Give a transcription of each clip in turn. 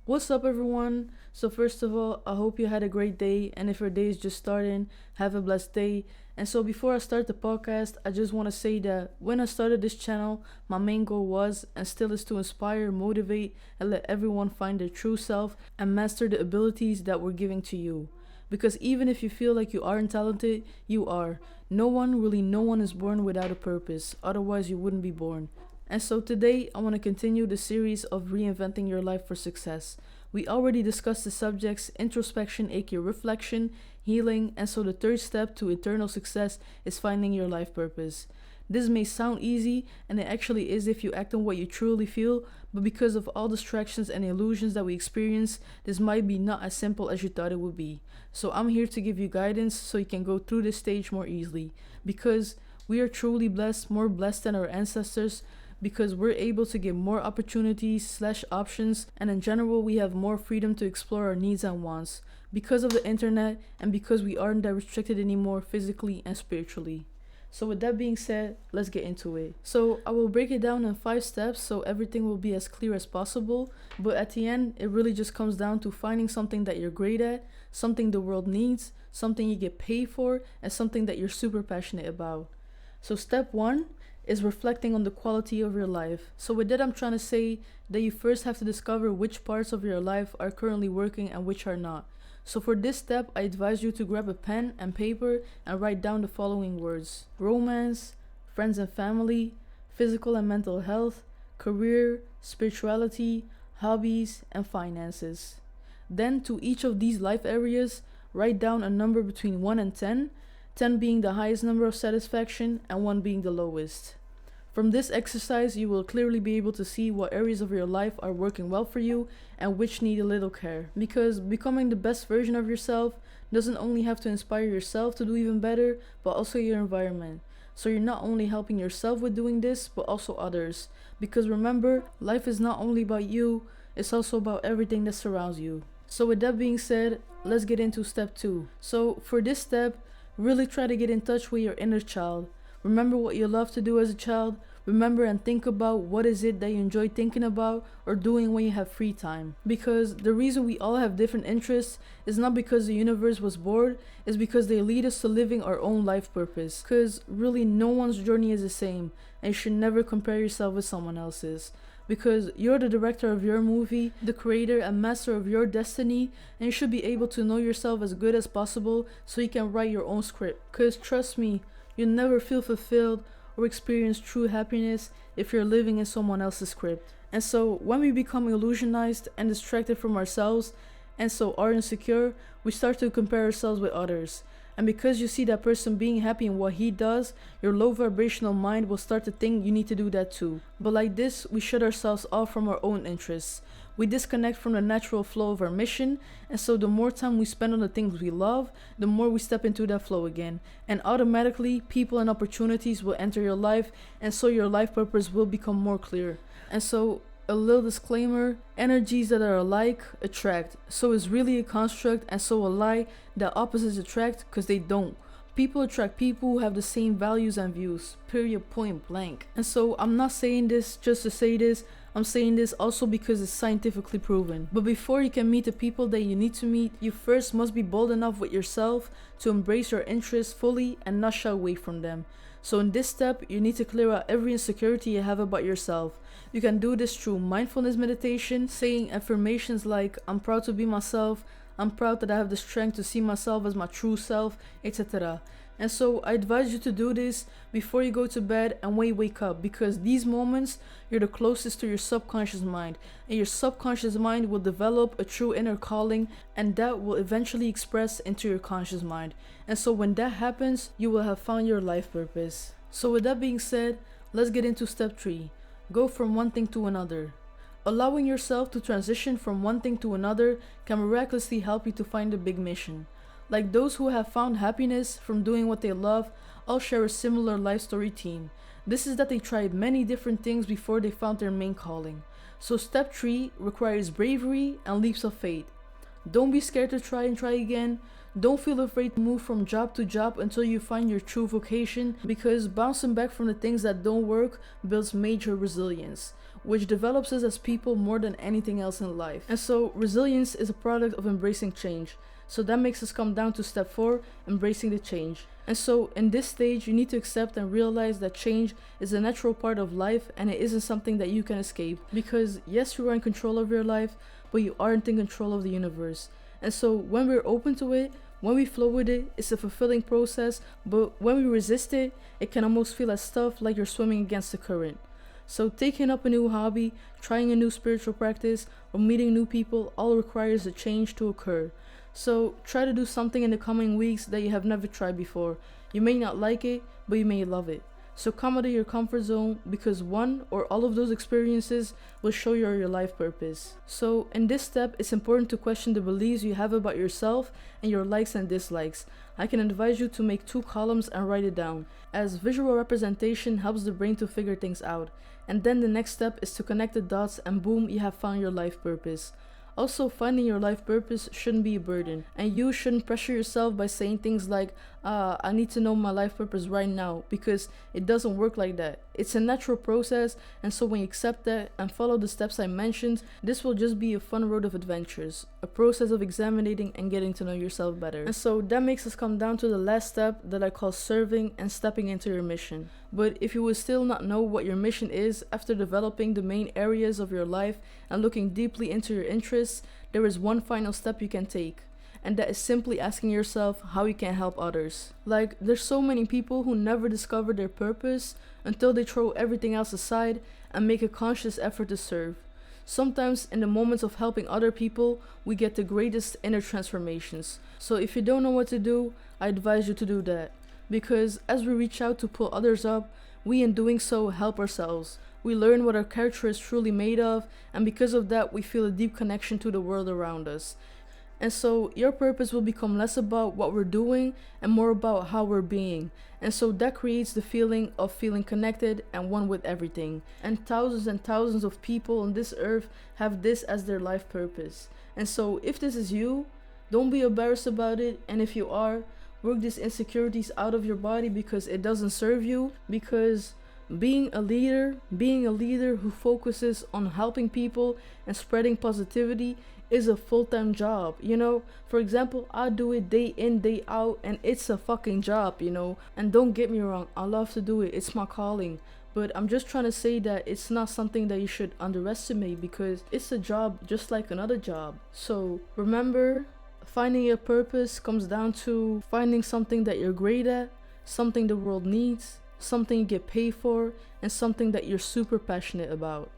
What's up, everyone? So, first of all, I hope you had a great day, and if your day is just starting, have a blessed day. And so, before I start the podcast, I just want to say that when I started this channel, my main goal was and still is to inspire, motivate, and let everyone find their true self and master the abilities that we're giving to you. Because even if you feel like you aren't talented, you are. No one is born without a purpose, otherwise, you wouldn't be born. And so today I want to continue the series of reinventing your life for success. We already discussed the subjects introspection, aka reflection, healing, and so the third step to eternal success is finding your life purpose. This may sound easy, and it actually is if you act on what you truly feel, but because of all distractions and illusions that we experience, this might be not as simple as you thought it would be. So I'm here to give you guidance so you can go through this stage more easily. Because we are truly blessed, more blessed than our ancestors, because we're able to get more opportunities slash options, and in general we have more freedom to explore our needs and wants because of the internet, and because we aren't that restricted anymore physically and spiritually. So with that being said, let's get into it. So I will break it down in 5 steps so everything will be as clear as possible, but at the end it really just comes down to finding something that you're great at, something the world needs, something you get paid for, and something that you're super passionate about. So step 1 is reflecting on the quality of your life. So with that, I'm trying to say that you first have to discover which parts of your life are currently working and which are not. So for this step, I advise you to grab a pen and paper and write down the following words: romance, friends and family, physical and mental health, career, spirituality, hobbies, and finances. Then to each of these life areas, write down a number between 1 and 10, 10 being the highest number of satisfaction and 1 being the lowest. From this exercise, you will clearly be able to see what areas of your life are working well for you and which need a little care. Because becoming the best version of yourself doesn't only have to inspire yourself to do even better, but also your environment. So you're not only helping yourself with doing this, but also others. Because remember, life is not only about you, it's also about everything that surrounds you. So with that being said, let's get into step 2. So for this step, really try to get in touch with your inner child. Remember what you love to do as a child. Remember and think about what is it that you enjoy thinking about or doing when you have free time. Because the reason we all have different interests is not because the universe was bored, it's because they lead us to living our own life purpose. Because really no one's journey is the same, and you should never compare yourself with someone else's. Because you're the director of your movie, the creator and master of your destiny, and you should be able to know yourself as good as possible so you can write your own script. Because trust me, you'll never feel fulfilled or experience true happiness if you're living in someone else's script. And so when we become illusionized and distracted from ourselves, and so are insecure, we start to compare ourselves with others. And because you see that person being happy in what he does, your low vibrational mind will start to think you need to do that too. But like this, we shut ourselves off from our own interests. We disconnect from the natural flow of our mission, and so the more time we spend on the things we love, the more we step into that flow again. And automatically, people and opportunities will enter your life, and so your life purpose will become more clear. And so a little disclaimer, energies that are alike attract. So it's really a construct and so a lie that opposites attract, because they don't. People attract people who have the same values and views, period, point blank. And so I'm not saying this just to say this, I'm saying this also because it's scientifically proven. But before you can meet the people that you need to meet, you first must be bold enough with yourself to embrace your interests fully and not shy away from them. So in this step, you need to clear out every insecurity you have about yourself. You can do this through mindfulness meditation, saying affirmations like, I'm proud to be myself, I'm proud that I have the strength to see myself as my true self, etc. And so I advise you to do this before you go to bed and when you wake up, because these moments you're the closest to your subconscious mind, and your subconscious mind will develop a true inner calling, and that will eventually express into your conscious mind. And so when that happens, you will have found your life purpose. So with that being said, let's get into step 3. Go from one thing to another. Allowing yourself to transition from one thing to another can miraculously help you to find a big mission. Like those who have found happiness from doing what they love, all share a similar life story theme. This is that they tried many different things before they found their main calling. So step 3 requires bravery and leaps of faith. Don't be scared to try and try again. Don't feel afraid to move from job to job until you find your true vocation, because bouncing back from the things that don't work builds major resilience. which develops us as people more than anything else in life. And so resilience is a product of embracing change. So that makes us come down to step 4, embracing the change. And so in this stage, you need to accept and realize that change is a natural part of life and it isn't something that you can escape. Because yes, you are in control of your life, but you aren't in control of the universe. And so when we're open to it, when we flow with it, it's a fulfilling process, but when we resist it, it can almost feel as tough, like you're swimming against the current. So taking up a new hobby, trying a new spiritual practice, or meeting new people all requires a change to occur. So try to do something in the coming weeks that you have never tried before. You may not like it, but you may love it. So come out of your comfort zone, because one or all of those experiences will show you your life purpose. So in this step, it's important to question the beliefs you have about yourself and your likes and dislikes. I can advise you to make 2 columns and write it down, as visual representation helps the brain to figure things out. And then the next step is to connect the dots, and boom, you have found your life purpose. Also, finding your life purpose shouldn't be a burden, and you shouldn't pressure yourself by saying things like, I need to know my life purpose right now, because it doesn't work like that. It's a natural process, and so when you accept that and follow the steps I mentioned, this will just be a fun road of adventures, a process of examining and getting to know yourself better. And so that makes us come down to the last step that I call serving and stepping into your mission. But if you would still not know what your mission is after developing the main areas of your life and looking deeply into your interests, there is one final step you can take. And that is simply asking yourself how you can help others. Like, there's so many people who never discover their purpose until they throw everything else aside and make a conscious effort to serve. Sometimes in the moments of helping other people, we get the greatest inner transformations. So if you don't know what to do, I advise you to do that. Because as we reach out to pull others up, we in doing so help ourselves. We learn what our character is truly made of, and because of that, we feel a deep connection to the world around us. And so your purpose will become less about what we're doing and more about how we're being. And so that creates the feeling of feeling connected and one with everything. And thousands of people on this earth have this as their life purpose. And so if this is you, don't be embarrassed about it. And if you are, work these insecurities out of your body, because it doesn't serve you. Because being a leader who focuses on helping people and spreading positivity is a full-time job, you know. For example, I do it day in, day out, and it's a fucking job, you know. And don't get me wrong, I love to do it, it's my calling. But I'm just trying to say that it's not something that you should underestimate, because it's a job just like another job. So remember, finding your purpose comes down to finding something that you're great at, something the world needs, something you get paid for, and something that you're super passionate about.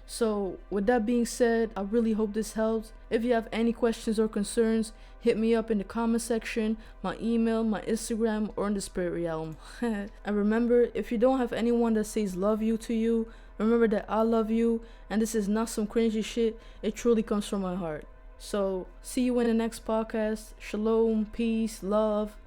So with that being said, I really hope this helps. If you have any questions or concerns, hit me up in the comment section, my email, my Instagram, or in the spirit realm. And remember, if you don't have anyone that says love you to you, remember that I love you, and this is not some cringy shit. It truly comes from my heart. So see you in the next podcast. Shalom, peace, love.